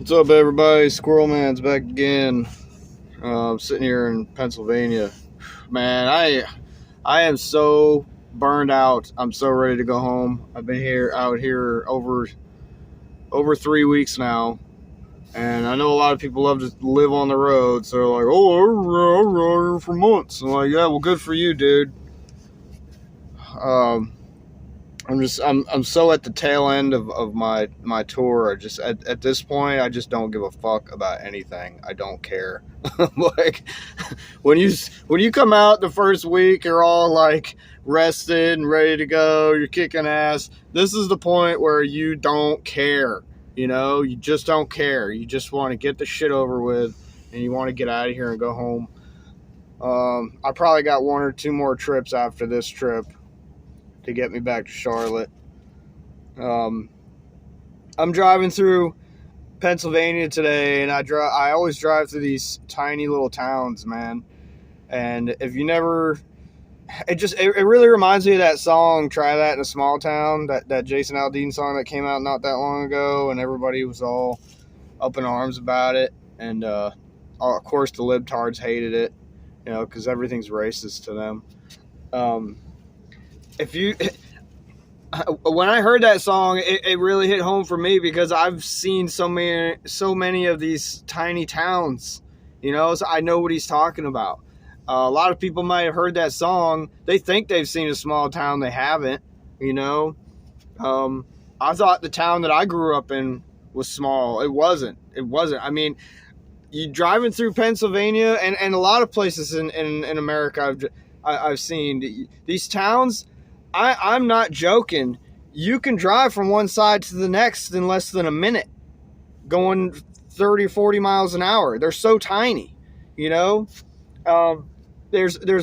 What's up, everybody? Squirrel Man's back again. I'm sitting here in Pennsylvania. Man, I am so burned out. I'm so ready to go home. I've been out here over 3 weeks now, and I know a lot of people love to live on the road. So they're like, "Oh, I rode here for months." I'm like, "Yeah, well, good for you, dude." Um, I'm so at the tail end of my tour. I just at this point I just don't give a fuck about anything. I don't care. Like when you come out the first week, you're all like rested and ready to go. You're kicking ass. This is the point where you don't care. You just don't care. You just want to get the shit over with, and you want to get out of here and go home. I probably got one or two more trips after this trip to get me back to Charlotte. I'm driving through Pennsylvania today, and I always drive through these tiny little towns, man. And if you never, it really reminds me of that song "Try That in a Small Town," that Jason Aldean song that came out not that long ago, and everybody was all up in arms about it. And of course, the libtards hated it, because everything's racist to them. If you When I heard that song, it really hit home for me because I've seen so many of these tiny towns, so I know what he's talking about. A lot of people might have heard that song. They think they've seen a small town. They haven't, I thought the town that I grew up in was small. It wasn't. I mean, you driving through Pennsylvania and a lot of places in America I've seen these towns. I'm not joking. You can drive from one side to the next in less than a minute, going 30 or 40 miles an hour. They're so tiny, There's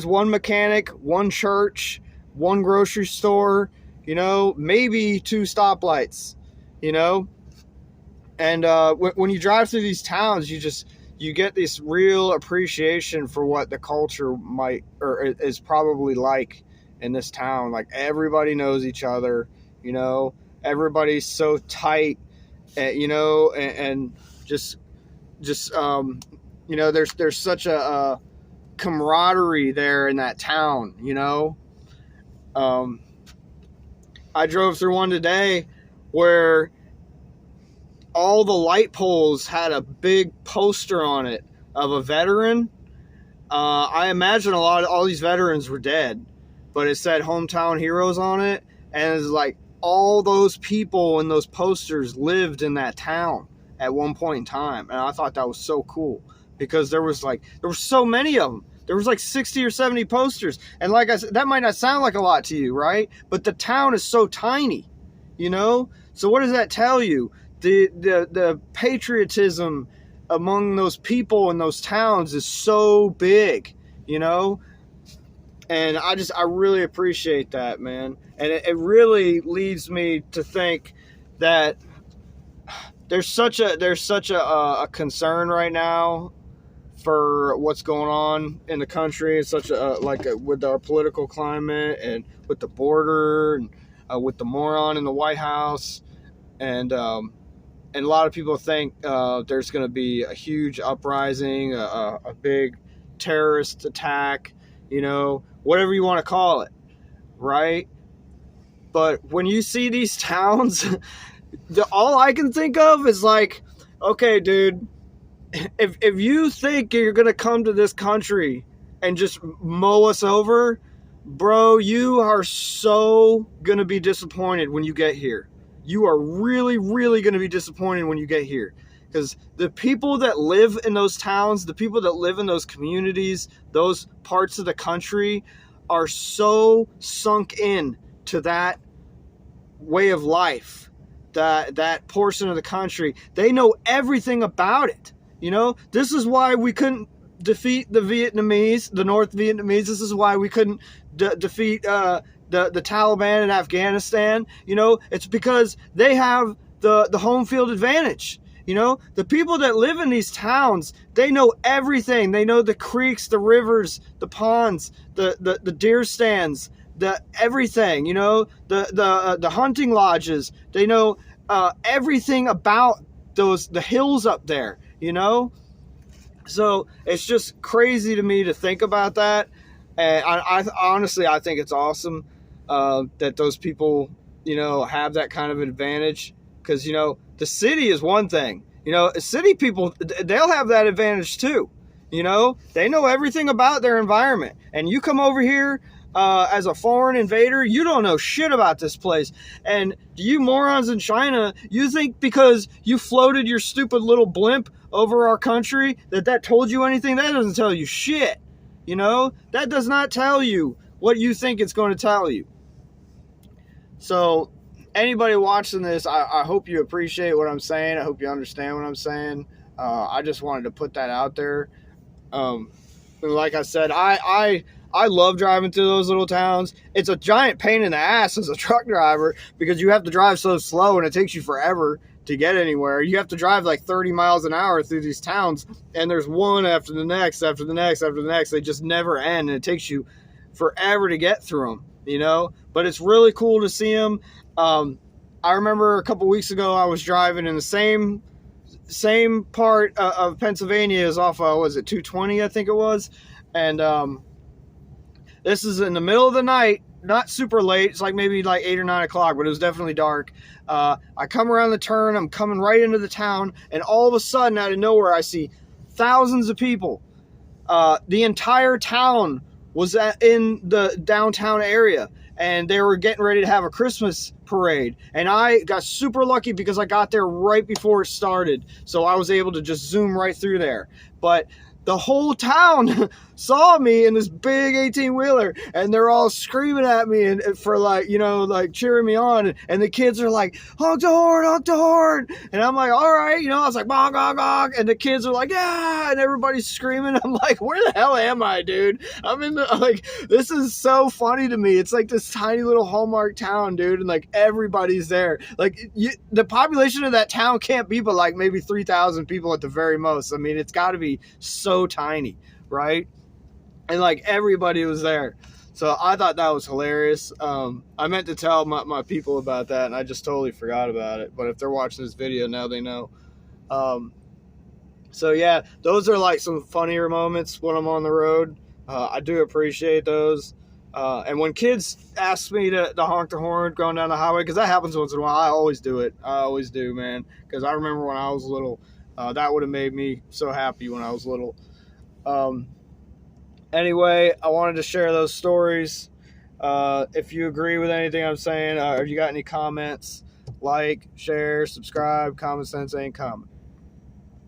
one mechanic, one church, one grocery store, maybe two stoplights, And when you drive through these towns, you get this real appreciation for what the culture might or is probably like in this town. Like everybody knows each other, everybody's so tight, and just there's such a camaraderie there in that town. I drove through one today where all the light poles had a big poster on it of a veteran. I imagine all these veterans were dead, but it said hometown heroes on it, and it's like all those people in those posters lived in that town at one point in time. And I thought that was so cool because there were so many of them. There was like 60 or 70 posters, and like I said, that might not sound like a lot to you, right? But the town is so tiny, so what does that tell you? The patriotism among those people in those towns is so big, and I really appreciate that, man. And it really leads me to think that there's such a concern right now for what's going on in the country. It's such with our political climate and with the border and with the moron in the White House, and a lot of people think there's going to be a huge uprising, a big terrorist attack, whatever you want to call it, right? But when you see these towns, all I can think of is like, okay, dude, if you think you're going to come to this country and just mow us over, bro, you are so going to be disappointed when you get here. You are really, really going to be disappointed when you get here. Because the people that live in those towns, the people that live in those communities, those parts of the country are so sunk in to that way of life, that portion of the country. They know everything about it. This is why we couldn't defeat the Vietnamese, the North Vietnamese. This is why we couldn't defeat the Taliban in Afghanistan. It's because they have the home field advantage. The people that live in these towns, they know everything. They know the creeks, the rivers, the ponds, the deer stands, the everything. The hunting lodges. They know everything about the hills up there, you know? So it's just crazy to me to think about that. And I honestly, I think it's awesome that those people, you know, have that kind of advantage. Because, you know, the city is one thing. You know, city people, they'll have that advantage too. You know, they know everything about their environment. And you come over here as a foreign invader, you don't know shit about this place. And you morons in China, you think because you floated your stupid little blimp over our country that told you anything? That doesn't tell you shit. You know, that does not tell you what you think it's going to tell you. So anybody watching this, I hope you appreciate what I'm saying. I hope you understand what I'm saying. I just wanted to put that out there. Like I said, I love driving through those little towns. It's a giant pain in the ass as a truck driver because you have to drive so slow and it takes you forever to get anywhere. You have to drive like 30 miles an hour through these towns, and there's one after the next, after the next, after the next. They just never end, and it takes you forever to get through them, you know? But it's really cool to see them. I remember a couple weeks ago, I was driving in the same part of Pennsylvania as off, was it 220, I think it was? And this is in the middle of the night, not super late. It's like maybe like 8 or 9 o'clock, but it was definitely dark. I come around the turn, I'm coming right into the town, and all of a sudden, out of nowhere, I see thousands of people. The entire town was in the downtown area, and they were getting ready to have a Christmas parade. And I got super lucky because I got there right before it started, so I was able to just zoom right through there. But the whole town saw me in this big 18-wheeler, and they're all screaming at me and for like, you know, like cheering me on. And the kids are like, honk the horn, honk the horn. And I'm like, all right, you know, I was like, bonk, bonk, bonk. And the kids are like, yeah, and everybody's screaming. I'm like, where the hell am I, dude? I'm in the, like, this is so funny to me. It's like this tiny little Hallmark town, dude, and like everybody's there. Like the population of that town can't be but like maybe 3,000 people at the very most. I mean, it's got to be so tiny, right? And like everybody was there. So I thought that was hilarious. I meant to tell my people about that, and I just totally forgot about it. But if they're watching this video now, they know. So yeah, those are like some funnier moments when I'm on the road. I do appreciate those. And when kids ask me to honk the horn going down the highway, because that happens once in a while, I always do it. I always do, man. Because I remember when I was little, that would have made me so happy when I was little. Anyway, I wanted to share those stories. If you agree with anything I'm saying, or if you got any comments, like, share, subscribe. Common sense ain't common.